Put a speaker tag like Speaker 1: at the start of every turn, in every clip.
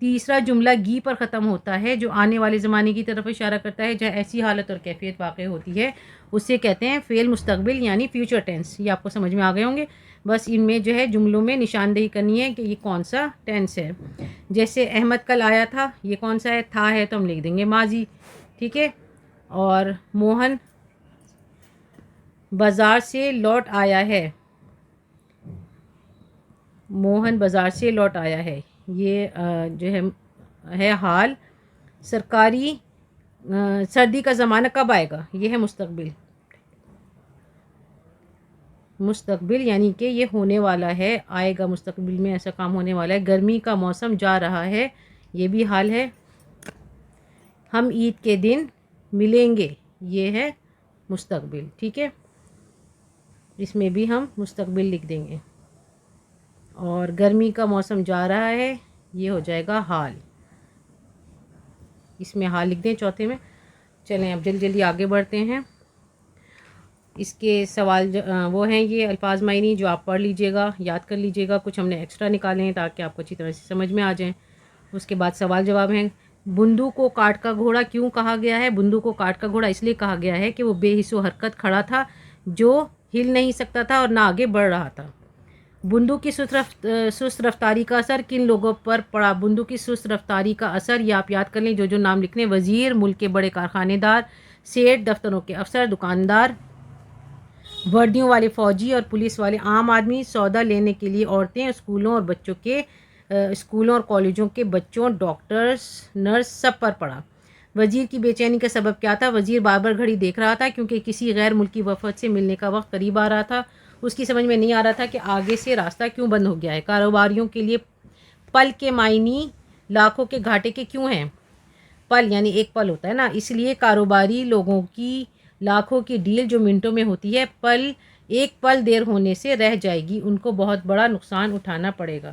Speaker 1: تیسرا جملہ گی پر ختم ہوتا ہے جو آنے والے زمانے کی طرف اشارہ کرتا ہے، جہاں ایسی حالت اور کیفیت واقع ہوتی ہے اسے کہتے ہیں فعل مستقبل یعنی فیوچر ٹینس۔ یہ آپ کو سمجھ میں آ گئے ہوں گے۔ بس ان میں جو ہے جملوں میں نشاندہی کرنی ہے کہ یہ کون سا ٹینس ہے۔ جیسے احمد کل آیا تھا، یہ کون سا ہے؟ تھا ہے تو ہم لکھ دیں گے ماضی، ٹھیک ہے۔ اور موہن بازار سے لوٹ آیا ہے، موہن بازار سے لوٹ آیا ہے، یہ جو ہے حال۔ سرکاری سردی کا زمانہ کب آئے گا؟ یہ ہے مستقبل، مستقبل یعنی کہ یہ ہونے والا ہے، آئے گا، مستقبل میں ایسا کام ہونے والا ہے۔ گرمی کا موسم جا رہا ہے، یہ بھی حال ہے۔ ہم عید کے دن ملیں گے، یہ ہے مستقبل، ٹھیک ہے، اس میں بھی ہم مستقبل لکھ دیں گے۔ اور گرمی کا موسم جا رہا ہے، یہ ہو جائے گا حال، اس میں حال لکھ دیں چوتھے میں۔ چلیں اب جلدی جلدی آگے بڑھتے ہیں۔ اس کے سوال وہ ہیں یہ الفاظ معنی جو آپ پڑھ لیجئے گا، یاد کر لیجئے گا، کچھ ہم نے ایکسٹرا نکالے ہیں تاکہ آپ کو اچھی طرح سے سمجھ میں آ جائیں۔ اس کے بعد سوال جواب ہیں۔ بندو کو کاٹ کا گھوڑا کیوں کہا گیا ہے؟ بندو کو کاٹ کا گھوڑا اس لیے کہا گیا ہے کہ وہ بے حس و حرکت کھڑا تھا، جو ہل نہیں سکتا تھا اور نہ آگے بڑھ رہا تھا۔ بندو کی سست رفتاری کا اثر کن لوگوں پر پڑا؟ بندو کی سست رفتاری کا اثر یہ آپ یاد کر لیں، جو نام لکھنے: وزیر، ملک کے بڑے کارخانے دار، سیٹھ، دفتروں کے افسر، دکاندار، وردیوں والے فوجی اور پولیس والے، عام آدمی، سودا لینے کے لیے عورتیں، اسکولوں اور کالجوں کے بچوں، ڈاکٹرز، نرس، سب پر پڑا۔ وزیر کی بے چینی کا سبب کیا تھا؟ وزیر بار بار گھڑی دیکھ رہا تھا کیونکہ کسی غیر ملکی وفد سے ملنے کا وقت قریب آ رہا تھا۔ اس کی سمجھ میں نہیں آ رہا تھا کہ آگے سے راستہ کیوں بند ہو گیا ہے۔ کاروباریوں کے لیے پل کے معنی لاکھوں کے گھاٹے کے کیوں ہیں؟ پل یعنی ایک پل ہوتا ہے نا، اس لیے کاروباری لوگوں کی لاکھوں کی ڈیل جو منٹوں میں ہوتی ہے، ایک پل دیر ہونے سے رہ جائے گی، ان کو بہت بڑا نقصان اٹھانا پڑے گا۔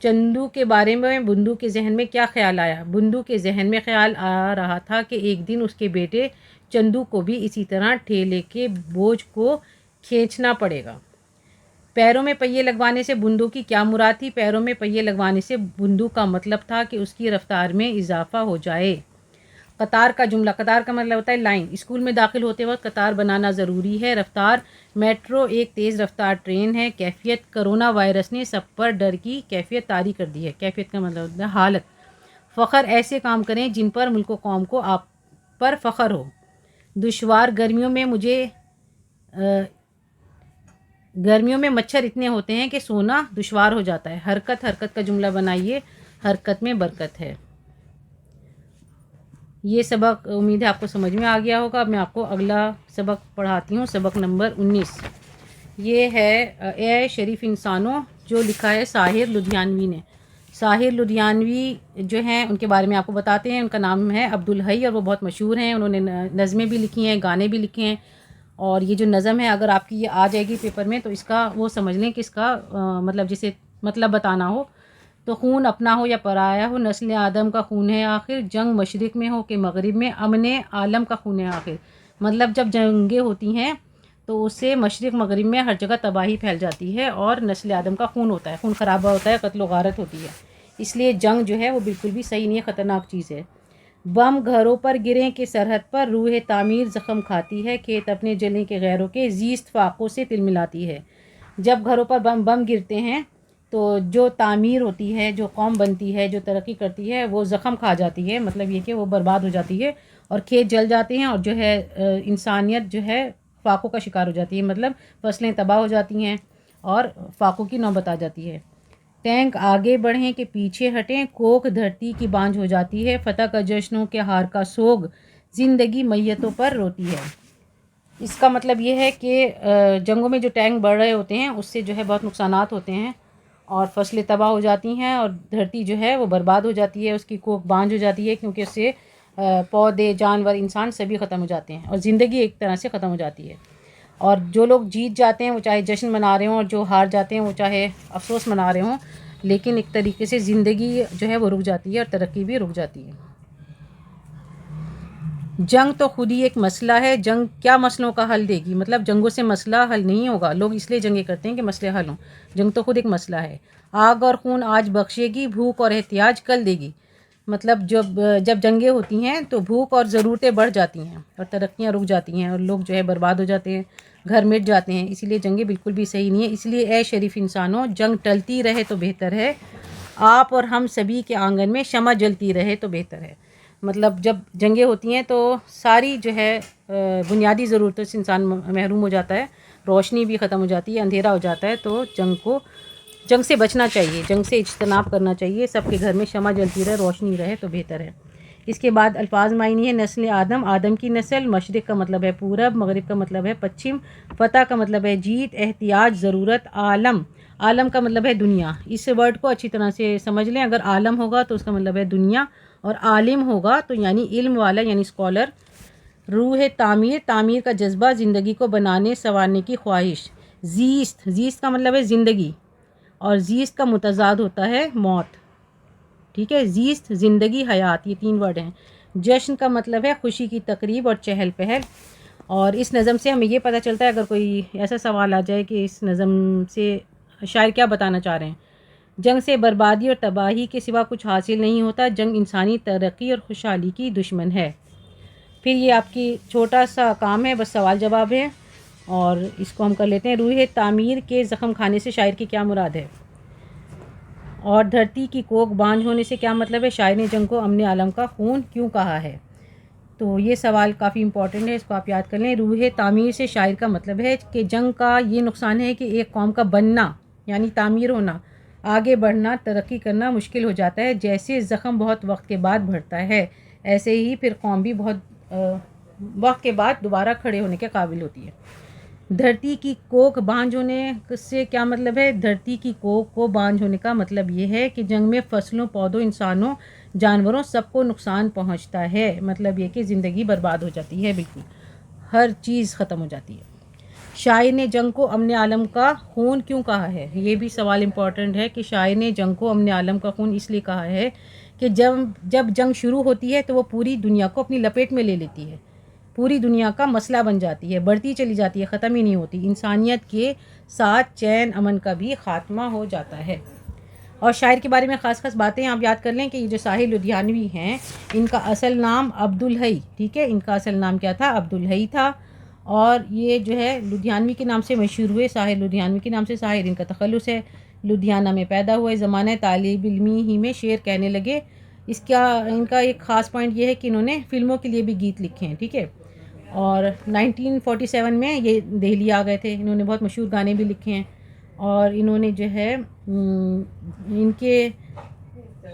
Speaker 1: چندو کے بارے میں بندو کے ذہن میں کیا خیال آیا؟ بندو کے ذہن میں خیال آ رہا تھا کہ ایک دن اس کے بیٹے چندو کو بھی اسی طرح ٹھیلے کے بوجھ کو کھینچنا پڑے گا۔ پیروں میں پہیے لگوانے سے بندو کی کیا مراد تھی؟ پیروں میں پہیے لگوانے سے بندو کا مطلب تھا کہ اس کی رفتار میں اضافہ ہو جائے۔ قطار کا جملہ، قطار کا مطلب ہوتا ہے لائن۔ اسکول میں داخل ہوتے وقت قطار بنانا ضروری ہے۔ رفتار، میٹرو ایک تیز رفتار ٹرین ہے۔ کیفیت، کرونا وائرس نے سب پر ڈر کی کیفیت طاری کر دی ہے۔ کیفیت کا مطلب ہوتا ہے حالت۔ فخر، ایسے کام کریں جن پر ملک و قوم کو آپ پر فخر ہو۔ دشوار، گرمیوں میں مچھر اتنے ہوتے ہیں کہ سونا دشوار ہو جاتا ہے۔ حرکت، حرکت کا جملہ بنائیے، حرکت میں برکت ہے۔ یہ سبق امید ہے آپ کو سمجھ میں آ گیا ہوگا۔ اب میں آپ کو اگلا سبق پڑھاتی ہوں، سبق نمبر 19۔ یہ ہے اے شریف انسانوں، جو لکھا ہے ساحر لدھیانوی نے۔ ساحر لدھیانوی جو ہیں ان کے بارے میں آپ کو بتاتے ہیں۔ ان کا نام ہے عبدالحی اور وہ بہت مشہور ہیں۔ انہوں نے نظمیں بھی لکھی ہیں، گانے بھی لکھے ہیں۔ اور یہ جو نظم ہے اگر آپ کی یہ آ جائے گی پیپر میں تو اس کا وہ سمجھ لیں کہ اس کا مطلب جسے مطلب بتانا ہو تو خون اپنا ہو یا پرایا ہو، نسل آدم کا خون ہے آخر، جنگ مشرق میں ہو کہ مغرب میں، امن عالم کا خون ہے آخر۔ مطلب جب جنگیں ہوتی ہیں تو اس سے مشرق مغرب میں ہر جگہ تباہی پھیل جاتی ہے اور نسل آدم کا خون ہوتا ہے، خون خرابہ ہوتا ہے، قتل و غارت ہوتی ہے۔ اس لیے جنگ جو ہے وہ بالکل بھی صحیح نہیں ہے، خطرناک چیز ہے۔ بم گھروں پر گریں کہ سرحد پر، روح تعمیر زخم کھاتی ہے، کھیت اپنے جلیں کہ غیروں کے، زیست فاقوں سے تل ملاتی ہے۔ جب گھروں پر بم گرتے ہیں تو جو تعمیر ہوتی ہے، جو قوم بنتی ہے، جو ترقی کرتی ہے، وہ زخم کھا جاتی ہے، مطلب یہ کہ وہ برباد ہو جاتی ہے اور کھیت جل جاتے ہیں اور جو ہے انسانیت جو ہے فاقوں کا شکار ہو جاتی ہے، مطلب فصلیں تباہ ہو جاتی ہیں اور فاقوں کی نوبت آ جاتی ہے۔ ٹینک آگے بڑھیں کہ پیچھے ہٹیں، کوک دھرتی کی بانجھ ہو جاتی ہے، فتح کا جشنوں کے ہار کا سوگ، زندگی میتوں پر روتی ہے۔ اس کا مطلب یہ ہے کہ جنگوں میں جو ٹینک بڑھ رہے ہوتے ہیں اس سے جو ہے بہت نقصانات ہوتے ہیں اور فصلیں تباہ ہو جاتی ہیں اور دھرتی جو ہے وہ برباد ہو جاتی ہے، اس کی کوک بانجھ ہو جاتی ہے کیونکہ اس سے پودے، جانور، انسان سبھی ختم ہو جاتے ہیں اور زندگی ایک طرح سے ختم ہو جاتی ہے۔ اور جو لوگ جیت جاتے ہیں وہ چاہے جشن منا رہے ہوں اور جو ہار جاتے ہیں وہ چاہے افسوس منا رہے ہوں، لیکن ایک طریقے سے زندگی جو ہے وہ رک جاتی ہے اور ترقی بھی رک جاتی ہے۔ جنگ تو خود ہی ایک مسئلہ ہے، جنگ کیا مسئلوں کا حل دے گی؟ مطلب جنگوں سے مسئلہ حل نہیں ہوگا، لوگ اس لیے جنگیں کرتے ہیں کہ مسئلے حل ہوں، جنگ تو خود ایک مسئلہ ہے۔ آگ اور خون آج بخشے گی، بھوک اور احتیاج کل دے گی۔ مطلب جب جنگیں ہوتی ہیں تو بھوک اور ضرورتیں بڑھ جاتی ہیں اور ترقیاں رک جاتی ہیں اور لوگ جو ہے برباد ہو جاتے ہیں، گھر مٹ جاتے ہیں، اسی لیے جنگیں بالکل بھی صحیح نہیں ہیں۔ اس لیے اے شریف انسانوں، جنگ ٹلتی رہے تو بہتر ہے، آپ اور ہم سبھی کے آنگن میں شمع جلتی رہے تو بہتر ہے۔ مطلب جب جنگیں ہوتی ہیں تو ساری جو ہے بنیادی ضرورتوں سے انسان محروم ہو جاتا ہے، روشنی بھی ختم ہو جاتی ہے، اندھیرا ہو جاتا ہے، تو جنگ سے بچنا چاہیے، جنگ سے اجتناب کرنا چاہیے، سب کے گھر میں شمع جلتی رہے، روشنی رہے تو بہتر ہے۔ اس کے بعد الفاظ معنی ہے نسل آدم، آدم کی نسل، مشرق کا مطلب ہے پورب، مغرب کا مطلب ہے پچھم، فتح کا مطلب ہے جیت، احتیاج ضرورت، عالم، عالم کا مطلب ہے دنیا۔ اس ورڈ کو اچھی طرح سے سمجھ لیں، اگر عالم ہوگا تو اس کا مطلب ہے دنیا، اور عالم ہوگا تو یعنی علم والا، یعنی اسکالر۔ روح تعمیر، تعمیر کا جذبہ، زندگی کو بنانے سنوارنے کی خواہش۔ زیست، زیست کا مطلب ہے زندگی، اور زیست کا متضاد ہوتا ہے موت، ٹھیک ہے، زیست زندگی، حیات، یہ 3 ورڈ ہیں۔ جشن کا مطلب ہے خوشی کی تقریب اور چہل پہل۔ اور اس نظم سے ہمیں یہ پتہ چلتا ہے، اگر کوئی ایسا سوال آ جائے کہ اس نظم سے شاعر کیا بتانا چاہ رہے ہیں، جنگ سے بربادی اور تباہی کے سوا کچھ حاصل نہیں ہوتا، جنگ انسانی ترقی اور خوشحالی کی دشمن ہے۔ پھر یہ آپ کی چھوٹا سا کام ہے، بس سوال جواب ہے، اور اس کو ہم کر لیتے ہیں۔ روح تعمیر کے زخم کھانے سے شاعر کی کیا مراد ہے؟ اور دھرتی کی کوکھ بانجھ ہونے سے کیا مطلب ہے؟ شاعر نے جنگ کو امن عالم کا خون کیوں کہا ہے؟ تو یہ سوال کافی امپورٹنٹ ہے، اس کو آپ یاد کر لیں۔ روح تعمیر سے شاعر کا مطلب ہے کہ جنگ کا یہ نقصان ہے کہ ایک قوم کا بننا یعنی تعمیر ہونا، آگے بڑھنا، ترقی کرنا مشکل ہو جاتا ہے۔ جیسے زخم بہت وقت کے بعد بڑھتا ہے، ایسے ہی پھر قوم بھی بہت وقت کے بعد دوبارہ کھڑے ہونے کے قابل ہوتی ہے۔ دھرتی کی کوکھ بانجھ ہونے سے کیا مطلب ہے؟ دھرتی کی کوکھ کو بانجھ ہونے کا مطلب یہ ہے کہ جنگ میں فصلوں، پودوں، انسانوں، جانوروں سب کو نقصان پہنچتا ہے۔ مطلب یہ کہ زندگی برباد ہو جاتی ہے، بالکل ہر چیز ختم ہو جاتی ہے۔ شاعر نے جنگ کو امن عالم کا خون کیوں کہا ہے؟ یہ بھی سوال امپورٹنٹ ہے کہ شاعر نے جنگ کو امن عالم کا خون اس لیے کہا ہے کہ جب جنگ شروع ہوتی ہے تو وہ پوری دنیا کو اپنی لپیٹ میں لے لیتی ہے، پوری دنیا کا مسئلہ بن جاتی ہے، بڑھتی چلی جاتی ہے، ختم ہی نہیں ہوتی۔ انسانیت کے ساتھ چین امن کا بھی خاتمہ ہو جاتا ہے۔ اور شاعر کے بارے میں خاص باتیں آپ یاد کر لیں کہ یہ جو ساحر لدھیانوی ہیں، ان کا اصل نام عبدالحی، ٹھیک ہے، ان کا اصل نام کیا تھا؟ عبدالحی تھا، اور یہ جو ہے لدھیانوی کے نام سے مشہور ہوئے، ساحر لدھیانوی کے نام سے، ساحر ان کا تخلص ہے، لدھیانہ میں پیدا ہوئے، زمانہ طالب علمی ہی میں شعر کہنے لگے۔ ان کا ایک خاص پوائنٹ یہ ہے کہ انہوں نے فلموں کے لیے بھی گیت لکھے ہیں، ٹھیک ہے، اور 1947 میں یہ دہلی آ گئے تھے، انہوں نے بہت مشہور گانے بھی لکھے ہیں، اور انہوں نے جو ہے ان کے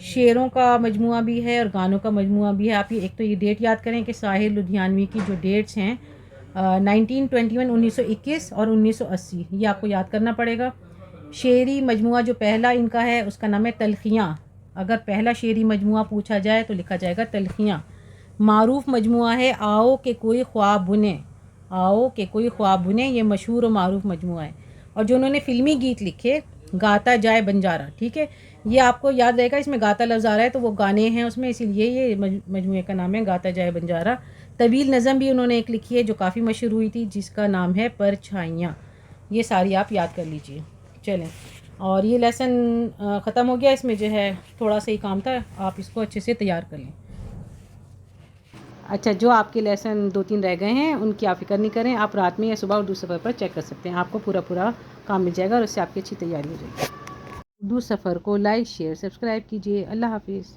Speaker 1: شعروں کا مجموعہ بھی ہے اور گانوں کا مجموعہ بھی ہے۔ آپ ایک تو یہ ڈیٹ یاد کریں کہ ساحر لدھیانوی کی جو ڈیٹس ہیں 1921 1921 اور 1980، یہ آپ کو یاد کرنا پڑے گا۔ شعری مجموعہ جو پہلا ان کا ہے اس کا نام ہے تلخیاں، اگر پہلا شعری مجموعہ پوچھا جائے تو لکھا جائے گا تلخیاں۔ معروف مجموعہ ہے آؤ کہ کوئی خواب بنے، آؤ کہ کوئی خواب بنے، یہ مشہور و معروف مجموعہ ہے۔ اور جو انہوں نے فلمی گیت لکھے گاتا جائے بنجارا، ٹھیک ہے، یہ آپ کو یاد رہے گا، اس میں گاتا لفظ آ رہا ہے تو وہ گانے ہیں اس میں، اسی لیے یہ مجموعے کا نام ہے گاتا جائے بنجارا۔ طویل نظم بھی انہوں نے ایک لکھی ہے جو کافی مشہور ہوئی تھی، جس کا نام ہے پرچھائیاں۔ یہ ساری آپ یاد کر لیجئے۔ چلیں، اور یہ لیسن ختم ہو گیا، اس میں جو ہے تھوڑا سا ہی کام تھا، آپ اس کو اچھے سے تیار کر لیں۔ اچھا، جو آپ کے لیسن 2-3 رہ گئے ہیں ان کی آپ فکر نہیں کریں، آپ رات میں یا صبح اردو سفر پر چیک کر سکتے ہیں، آپ کو پورا کام مل جائے گا اور اس سے آپ کی اچھی تیاری ہو جائے گی۔ اردو سفر کو لائک، شیئر، سبسکرائب کیجیے۔ اللہ حافظ۔